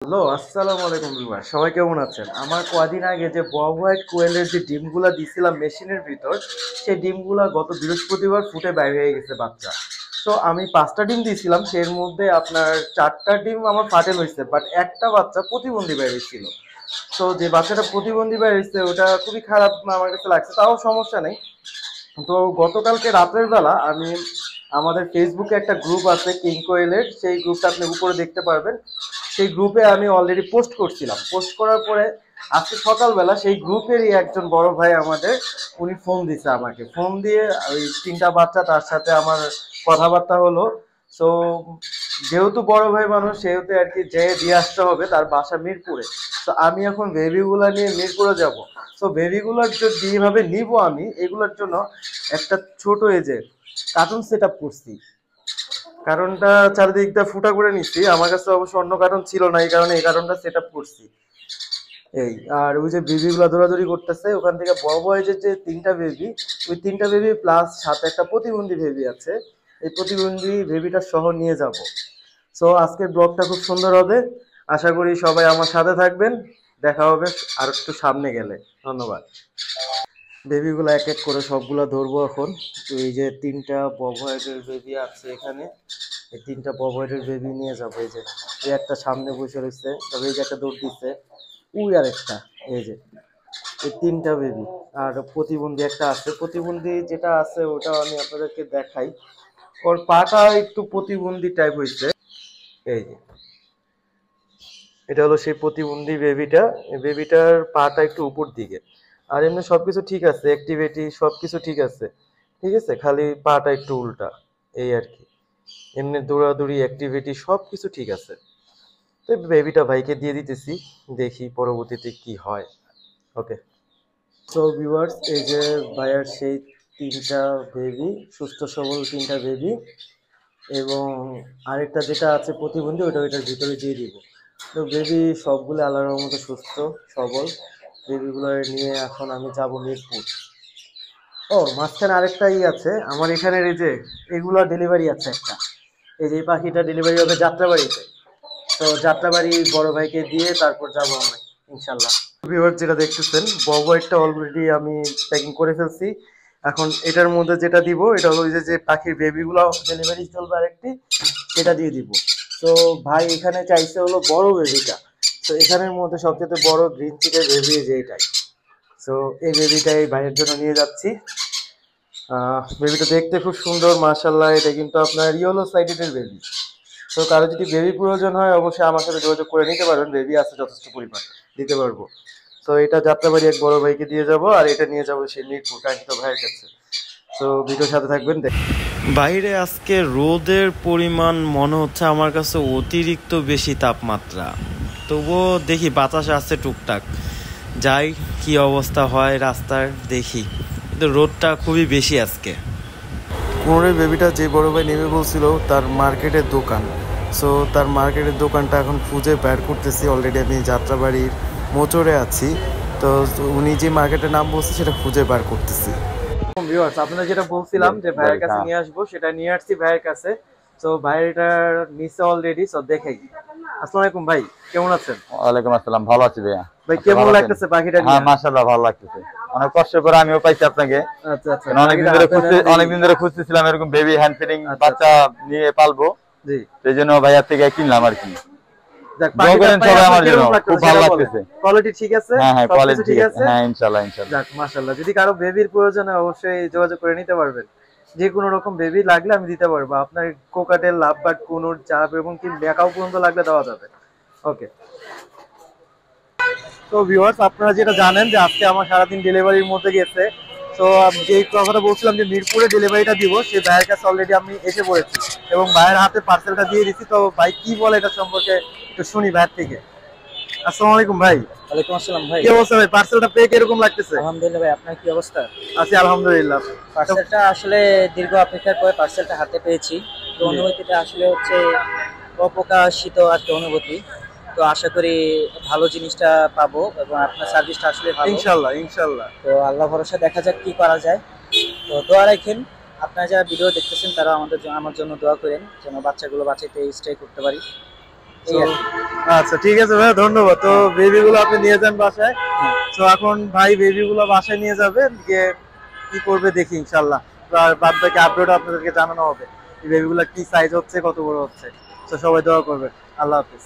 Hello, আসসালামু আলাইকুম viewer. সবাই কেমন আছেন? আমার কয়দিন আগে যে বব হোয়াইট কোয়েলের যে ডিমগুলা দিছিলাম মেশিনের ভিতর, সেই ডিমগুলা গত বৃহস্পতিবার ফুটে বাইর হয়ে গেছে বাচ্চা। তো আমি ৫টা ডিম দিয়েছিলাম, এর মধ্যে আপনার ৪টা ডিম আমার ফাটেল হইছে। বাট একটা বাচ্চা প্রতিবন্ধী বের হইছিল। তো যে বাচ্চাটা প্রতিবন্ধী বের হইছে ওটা খুবই খারাপ আমার কাছে লাগছে। তাও সমস্যা নেই। তো গতকালকে রাতের বেলা আমি আমাদের ফেসবুকে একটা গ্রুপ আছে কিং কোয়েলের, সেই গ্রুপটা আপনি উপরে দেখতে পারবেন। সেই গ্রুপে আমি অলরেডি পোস্ট করছিলাম। পোস্ট করার পরে আজকে সকালবেলা সেই গ্রুপেরই একজন বড় ভাই আমাদের, উনি ফোন দিছে আমাকে। ফোন দিয়ে ওই ৩টা বাচ্চা, তার সাথে আমার কথাবার্তা হলো। সো যেহেতু বড় ভাই মানুষ সেহেতু আর কি যেয়ে দিয়ে আসতে হবে, তার বাসা মিরপুরে। তো আমি এখন বেবিগুলা নিয়ে মিরপুরে যাব। তো বেবিগুলোর যেভাবে নিব আমি এগুলোর জন্য একটা ছোট এজে কার্টুন সেট আপ করছি। কারণটা চারিদিকটা ফুটা করে নিচ্ছি, আমার কাছে অবশ্য অন্য কারণ ছিল না, এই কারণে এই কারণটা সেট আপ করছি। এই আর ওই যে বেবিগুলো দৌড়াদৌড়ি করতেছে ওখান থেকে বড় বয়সের যে ৩টা বেবি, ওই ৩টা বেবি প্লাস সাথে একটা প্রতিবন্ধী বেবি আছে, এই প্রতিবন্ধী বেবিটা সহ নিয়ে যাব। সো আজকের ব্লগটা খুব সুন্দর হবে, আশা করি সবাই আমার সাথে থাকবেন। দেখা হবে আর একটু সামনে গেলে। ধন্যবাদ। বেবিগুলো এক এক করে সবগুলা ধরবো এখন। তো এই যে ৩টা ববহয়েডের বেবি আছে এখানে, এই ৩টা ববহয়েডের বেবি নিয়ে যাবো। এই যে এই একটা সামনে বসে রয়েছে, তবে এই যে একটা দৌড় দিচ্ছে, উই আর একটা, এই যে এই ৩টা বেবি। আর প্রতিবন্ধী একটা আছে, প্রতিবন্ধী যেটা আছে ওটা আমি আপনাদেরকে দেখাই। ওর পাটা একটু প্রতিবন্ধী টাইপ হয়েছে। এই যে এটা হলো সেই প্রতিবন্ধী বেবিটা। এই বেবিটার পাটা একটু উপর দিকে। আর এমনি সবকিছু ঠিক আছে, অ্যাক্টিভিটি সবকিছু ঠিক আছে। ঠিক আছে, খালি পাটা একটু উল্টা, এই আর কি। এমনি দৌড়াদৌড়ি অ্যাক্টিভিটি সবকিছু ঠিক আছে। তো বেবিটা ভাইকে দিয়ে দিতেছি, দেখি পরবর্তীতে কি হয়। ওকে। সো ভিউয়ার্স, এই যে ভাইয়ার সেই ৩টা বেবি, সুস্থ সবল ৩টা বেবি, এবং আরেকটা যেটা আছে প্রতিবন্ধী ওটা ওইটার ভিতরে দিয়ে দিব। তো বেবি সবগুলো আল্লাহর রহমতে সুস্থ সবল। বেবিগুলো নিয়ে এখন আমি যাব মিরপুর। ও মাঝখানে আরেকটা আছে আমার এখানের, এই যে এগুলো ডেলিভারি আছে একটা, এই যে এই পাখিটা ডেলিভারি হবে যাত্রাবাড়িতে। তো যাত্রাবাড়ি বড় ভাইকে দিয়ে তারপর যাবো আমরা ইনশাল্লাহ। ভিউয়ার যেটা দেখতেছেন ববয়েরটা অলরেডি আমি প্যাকিং করে ফেলছি। এখন এটার মধ্যে যেটা দিব এটা হলো ওই যে যে পাখির বেবিগুলো ডেলিভারি চলবে আরেকটি, সেটা দিয়ে দিব। তো ভাই এখানে চাইছে হলো বড় বেবিটা। তো এখানের মধ্যে সবচেয়ে বড় গ্রিন চিকের বেবি যে এটাই। তো এই বেবিটাই ভাইয়ের জন্য নিয়ে যাচ্ছি। বেবিটা দেখতে খুব সুন্দর মাশাআল্লাহ। এটা কিন্তু আপনার ইয়েলো সাইডেড বেবি। তো কারো যদি বেবি প্রয়োজন হয় অবশ্যই আমার সাথে যোগাযোগ করে নিতে পারবেন, বেবি আছে যথেষ্ট পরিমাণ, দিতে পারবো। তো এটা যাত্রাবাড়ি এক বড় ভাইকে দিয়ে যাব, আর এটা নিয়ে যাবো সেই মিরপুর কাঙ্ক্ষিত ভাইয়ের কাছে। তো ভিডিওর সাথে থাকবেন। বাইরে আজকে রোদের পরিমাণ মনে হচ্ছে আমার কাছে অতিরিক্ত বেশি তাপমাত্রা, তবুও দেখি বাতাস আসছে টুকটাক, যাই কি অবস্থা হয় রাস্তার দেখি। কিন্তু রোদটা খুবই বেশি আজকে। কোনোরে বেবিটা যে বড় ভাই নেবে বলছিল তার মার্কেটের দোকান। সো তার মার্কেটের দোকানটা এখন খুঁজে বের করতেছি। অলরেডি আমি যাত্রাবাড়ির মোচরে আছি। তো উনি যে মার্কেটের নাম বলছে সেটা খুঁজে বের করতেছি। ভিউয়ার্স, আপনারা যেটা বলছিলাম যে ভাইয়ের কাছে নিয়ে আসবো, সেটা নিয়ে আসছি ভাইয়ের কাছে। তো ভাইয়ের এটা নিচে অলরেডি, সো দেখাই। আসসালামু আলাইকুম ভাই, কেমন আছেন? ওয়ালাইকুম আসসালাম, ভালো আছি ভাইয়া। ভাই কেমন লাগতেছে পাখিটা নিয়ে? হ্যাঁ মাশাআল্লাহ ভালো লাগতেছে, অনেক কষ্ট করে আমিও পাইছি আপনাকে। আচ্ছা আচ্ছা, অনেকদিন ধরে খুঁজতেছিলাম এরকম বেবি হ্যান্ড ফিডিং বাচ্চা নিয়ে পালবো। জি, সেই জন্য ভাইয়ার থেকে কিনলাম আর কি। যাক, পাখিটা সবাই আমার জন্য খুব ভালো সেটা বলেন। লাগতেছে। কোয়ালিটি ঠিক আছে? হ্যাঁ হ্যাঁ, সবকিছু কোয়ালিটি ঠিক ঠিক আছে। আছে? হ্যাঁ ইনশাআল্লাহ ইনশাআল্লাহ। যাক মাশাআল্লাহ, যদি কারো বেবির প্রয়োজন হয় অবশ্যই যোগাযোগ করে নিতে পারবেন। যে কোনো রকম বেবি লাগলে আমি দিতে পারবো। আপনার কোকাটেল, লাভবার্ড, কুনুর, চাপ এবং কি মেকাও পর্যন্ত লাগলে দেওয়া যাবে। ওকে। তো ভিউয়ার্স, আপনারা যেটা জানেন যে আজকে আমার সারাদিন ডেলিভারির মধ্যে গেছে। তো আমি যে কথাটা বলছিলাম যে মিরপুরে ডেলিভারিটা দিব, সেই ভাইয়ের কাছে অলরেডি আমি এসে পড়েছি এবং ভাইয়ের হাতে পার্সেলটা দিয়ে দিচ্ছি। তো ভাই কি বলে এটা সম্পর্কে একটু শুনি ভাইয়ের থেকে। আসসালামু আলাইকুম ভাই। ওয়ালাইকুম আসসালাম ভাই। কি অবস্থা ভাই? পার্সেলটা পেয়ে কিরকম লাগতেছে? আলহামদুলিল্লাহ ভাই, আপনার কি অবস্থা? আছি আলহামদুলিল্লাহ। পার্সেলটা আসলে দীর্ঘ অপেক্ষার পরে পার্সেলটা হাতে পেয়েছি। তো অনুভূতিটা আসলে হচ্ছে অপ্রকাশিত একটা অনুভূতি। তো আশা করি ভালো জিনিসটা পাবো এবং আপনার সার্ভিসটা আসলে ভালো। ইনশাআল্লাহ ইনশাআল্লাহ। তো আল্লাহ ভরসা, দেখা যাক কি করা যায়। তো দোয়া রাখেন, আপনারা যারা ভিডিও দেখতেছেন তারা আমার জন্য দোয়া করেন যেন বাচ্চাগুলো বাঁচাইতে স্টে করতে পারি। এই So, আর কি। আচ্ছা ঠিক আছে ভাই, ধন্যবাদ। তো বেবি গুলো আপনি নিয়ে যান বাসায়। হ্যাঁ। তো এখন ভাই বেবি গুলো বাসায় নিয়ে যাবে, গিয়ে কি করবে দেখি ইনশাল্লাহ। আর বাদ বাকি আপডেট আপনাদেরকে জানানো হবে, এই বেবি গুলা কি সাইজ হচ্ছে, কত বড় হচ্ছে। তো সবাই দোয়া করবে। আল্লাহ হাফিজ।